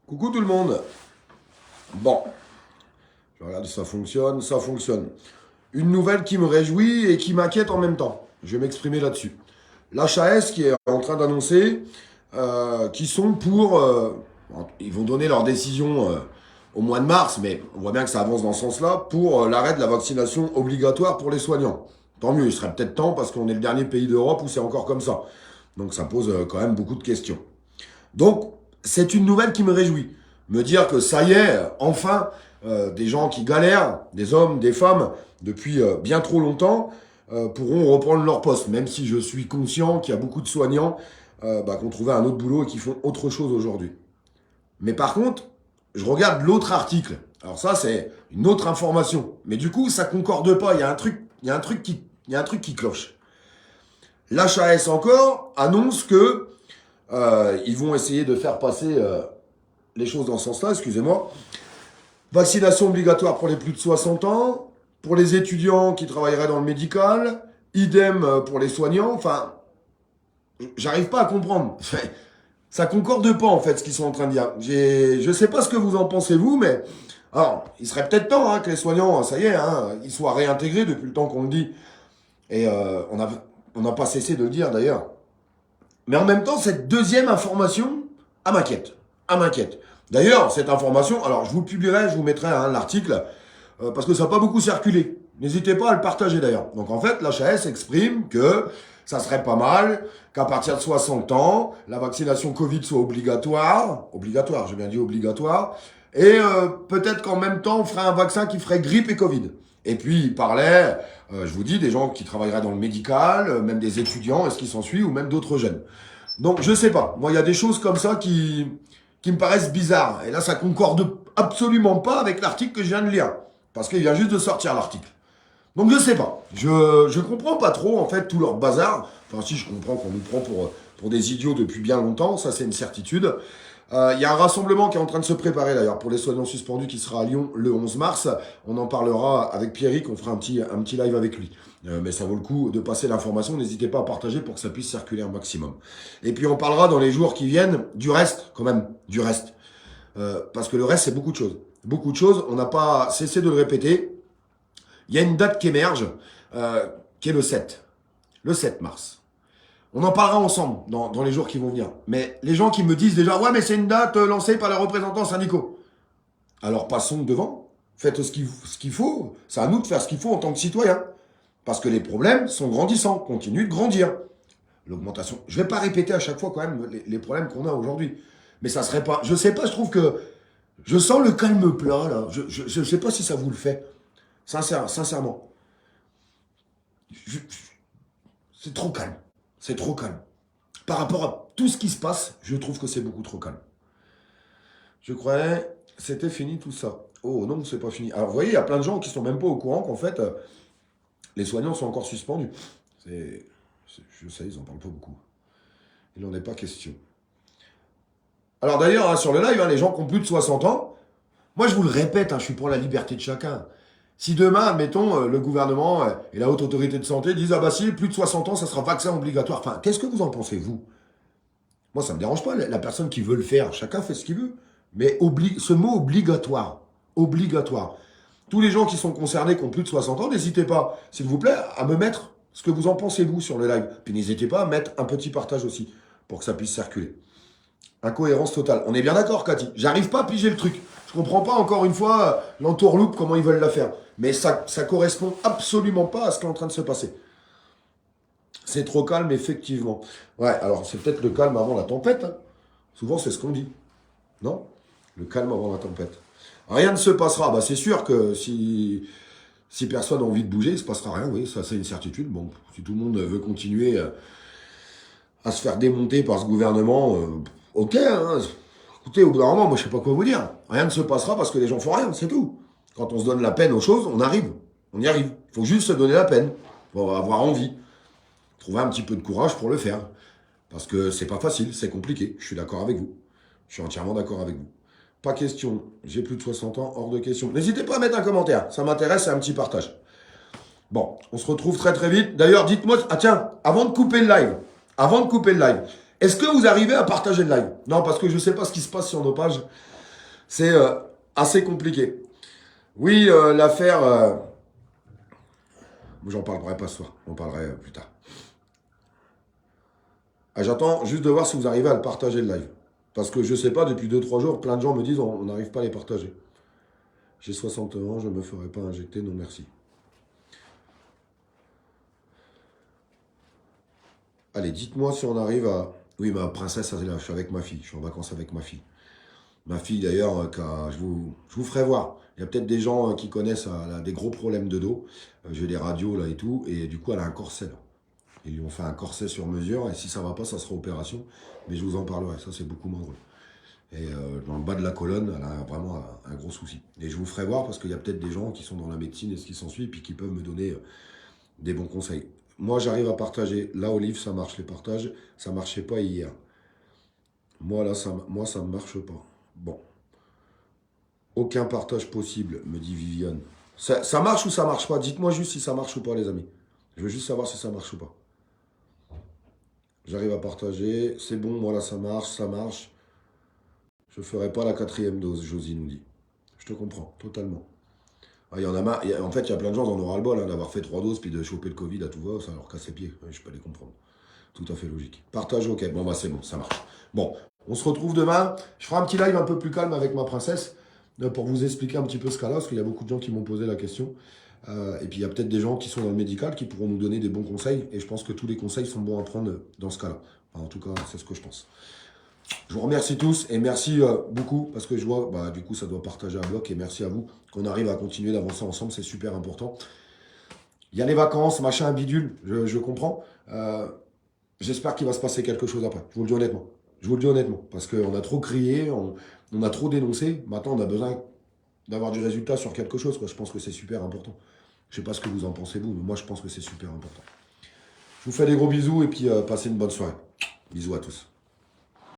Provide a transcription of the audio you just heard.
Coucou tout le monde. Bon, je regarde si ça fonctionne, ça fonctionne. Une nouvelle qui me réjouit et qui m'inquiète en même temps. Je vais m'exprimer là-dessus. L'HAS qui est en train d'annoncer qu'ils sont pour... ils vont donner leur décision au mois de mars, mais on voit bien que ça avance dans ce sens-là, pour l'arrêt de la vaccination obligatoire pour les soignants. Tant mieux, il serait peut-être temps parce qu'on est le dernier pays d'Europe où c'est encore comme ça. Donc ça pose quand même beaucoup de questions. Donc, c'est une nouvelle qui me réjouit. Me dire que ça y est, enfin, des gens qui galèrent, des hommes, des femmes, depuis bien trop longtemps, pourront reprendre leur poste. Même si je suis conscient qu'il y a beaucoup de soignants qui ont trouvé un autre boulot et qui font autre chose aujourd'hui. Mais par contre, je regarde l'autre article. Alors ça, c'est une autre information. Mais du coup, ça concorde pas. Il y a un truc qui cloche. L'HAS encore annonce que ils vont essayer de faire passer les choses dans ce sens-là, excusez-moi. Vaccination obligatoire pour les plus de 60 ans, pour les étudiants qui travailleraient dans le médical, idem pour les soignants. Enfin, j'arrive pas à comprendre. Ça concorde pas en fait ce qu'ils sont en train de dire. Je sais pas ce que vous en pensez vous, mais alors il serait peut-être temps que les soignants, ça y est, ils soient réintégrés depuis le temps qu'on le dit. Et on n'a pas cessé de le dire d'ailleurs. Mais en même temps, cette deuxième information, elle m'inquiète. Elle m'inquiète. D'ailleurs, cette information, alors je vous publierai, je vous mettrai l'article, parce que ça n'a pas beaucoup circulé. N'hésitez pas à le partager d'ailleurs. Donc en fait, l'HAS exprime que ça serait pas mal qu'à partir de 60 ans, la vaccination Covid soit obligatoire. Obligatoire, j'ai bien dit obligatoire. Et peut-être qu'en même temps, on ferait un vaccin qui ferait grippe et Covid. Et puis, il parlait, je vous dis, des gens qui travailleraient dans le médical, même des étudiants, est-ce qu'ils s'en suivent, ou même d'autres jeunes. Donc, je sais pas. Moi, il y a des choses comme ça qui me paraissent bizarres. Et là, ça concorde absolument pas avec l'article que je viens de lire. Parce qu'il vient juste de sortir l'article. Donc, je sais pas. Je comprends pas trop, en fait, tout leur bazar. Enfin, si, je comprends qu'on nous prend pour des idiots depuis bien longtemps. Ça, c'est une certitude. Il y a un rassemblement qui est en train de se préparer d'ailleurs pour les soignants suspendus qui sera à Lyon le 11 mars. On en parlera avec Pierrick, on fera un petit live avec lui. Mais ça vaut le coup de passer l'information, n'hésitez pas à partager pour que ça puisse circuler un maximum. Et puis on parlera dans les jours qui viennent du reste, quand même, du reste. Parce que le reste c'est beaucoup de choses. Beaucoup de choses, on n'a pas cessé de le répéter. Il y a une date qui émerge, qui est le 7. Le 7 mars. On en parlera ensemble dans les jours qui vont venir. Mais les gens qui me disent déjà, ouais, mais c'est une date lancée par les représentants syndicaux. Alors passons devant, faites ce qu'il faut. C'est à nous de faire ce qu'il faut en tant que citoyens. Parce que les problèmes sont grandissants, continuent de grandir. L'augmentation, je vais pas répéter à chaque fois quand même les problèmes qu'on a aujourd'hui. Mais ça serait pas, je sais pas, je trouve que je sens le calme plat là. Je sais pas si ça vous le fait. Sincèrement. C'est trop calme. C'est trop calme. Par rapport à tout ce qui se passe, je trouve que c'est beaucoup trop calme. Je croyais c'était fini tout ça. Oh non, c'est pas fini. Alors vous voyez, il y a plein de gens qui sont même pas au courant qu'en fait, les soignants sont encore suspendus. Je sais, ils en parlent pas beaucoup. Il n'en est pas question. Alors d'ailleurs, sur le live, les gens qui ont plus de 60 ans, moi je vous le répète, je suis pour la liberté de chacun. Si demain, admettons, le gouvernement et la haute autorité de santé disent ah bah si, plus de 60 ans, ça sera vaccin obligatoire. Enfin, qu'est-ce que vous en pensez, vous? Moi, ça me dérange pas, la personne qui veut le faire, chacun fait ce qu'il veut. Mais ce mot obligatoire, obligatoire. Tous les gens qui sont concernés, qui ont plus de 60 ans, n'hésitez pas, s'il vous plaît, à me mettre ce que vous en pensez, vous, sur le live. Puis n'hésitez pas à mettre un petit partage aussi, pour que ça puisse circuler. Incohérence totale. On est bien d'accord, Cathy. J'arrive pas à piger le truc. Je comprends pas, encore une fois, l'entourloupe, comment ils veulent la faire. Mais ça correspond absolument pas à ce qui est en train de se passer. C'est trop calme, effectivement. Ouais, alors c'est peut-être le calme avant la tempête. Souvent, c'est ce qu'on dit. Non? Le calme avant la tempête. Rien ne se passera. Bah, c'est sûr que si personne n'a envie de bouger, il ne se passera rien. Oui, ça, c'est une certitude. Bon, si tout le monde veut continuer à se faire démonter par ce gouvernement, ok. Écoutez, au bout d'un moment, moi, je sais pas quoi vous dire. Rien ne se passera parce que les gens font rien, c'est tout. Quand on se donne la peine aux choses, on arrive. On y arrive. Il faut juste se donner la peine. Il faut avoir envie. Trouver un petit peu de courage pour le faire. Parce que c'est pas facile, c'est compliqué. Je suis d'accord avec vous. Je suis entièrement d'accord avec vous. Pas question. J'ai plus de 60 ans, hors de question. N'hésitez pas à mettre un commentaire. Ça m'intéresse, c'est un petit partage. Bon, on se retrouve très très vite. D'ailleurs, dites-moi... Ah tiens, avant de couper le live, est-ce que vous arrivez à partager le live? Non, parce que je sais pas ce qui se passe sur nos pages. C'est assez compliqué. Oui, l'affaire... j'en parlerai pas ce soir, j'en parlerai plus tard. Ah, j'attends juste de voir si vous arrivez à le partager le live. Parce que je sais pas, depuis 2-3 jours, plein de gens me disent on n'arrive pas à les partager. J'ai 60 ans, je ne me ferai pas injecter, non merci. Allez, dites-moi si on arrive à... Oui, ma princesse, elle est là, je suis avec ma fille, je suis en vacances avec ma fille. Ma fille d'ailleurs, je vous ferai voir. Il y a peut-être des gens qui connaissent, elle a des gros problèmes de dos. J'ai des radios là et tout, et du coup elle a un corset là. Ils lui ont fait un corset sur mesure, et si ça va pas, ça sera opération. Mais je vous en parlerai, ça c'est beaucoup moins drôle. Et dans le bas de la colonne, elle a vraiment un gros souci. Et je vous ferai voir parce qu'il y a peut-être des gens qui sont dans la médecine et ce qui s'ensuit, puis qui peuvent me donner des bons conseils. Moi, j'arrive à partager. Là, Olive, ça marche, les partages. Ça marchait pas hier. Moi, ça ne marche pas. Bon. Aucun partage possible, me dit Viviane. Ça marche ou ça marche pas? Dites-moi juste si ça marche ou pas, les amis. Je veux juste savoir si ça marche ou pas. J'arrive à partager. C'est bon, moi là, ça marche, ça marche. Je ferai pas la 4e dose, Josie nous dit. Je te comprends, totalement. Ah, il y en a marre. En fait, il y a plein de gens qui en ont ras-le-bol d'avoir fait 3 doses puis de choper le Covid à tout va, ça leur casse les pieds. Ouais, je peux les comprendre. Tout à fait logique. Partage, ok. Bon, bah c'est bon, ça marche. Bon, on se retrouve demain. Je ferai un petit live un peu plus calme avec ma princesse pour vous expliquer un petit peu ce cas-là, parce qu'il y a beaucoup de gens qui m'ont posé la question. Et puis, il y a peut-être des gens qui sont dans le médical qui pourront nous donner des bons conseils. Et je pense que tous les conseils sont bons à prendre dans ce cas-là. Enfin, en tout cas, c'est ce que je pense. Je vous remercie tous et merci beaucoup parce que je vois, bah, du coup, ça doit partager un bloc et merci à vous qu'on arrive à continuer d'avancer ensemble, c'est super important. Il y a les vacances, machin, bidule, je comprends. J'espère qu'il va se passer quelque chose après. Je vous le dis honnêtement. Je vous le dis honnêtement. Parce qu'on a trop crié, on a trop dénoncé. Maintenant, on a besoin d'avoir du résultat sur quelque chose, quoi. Je pense que c'est super important. Je sais pas ce que vous en pensez, vous, mais moi, je pense que c'est super important. Je vous fais des gros bisous et puis passez une bonne soirée. Bisous à tous.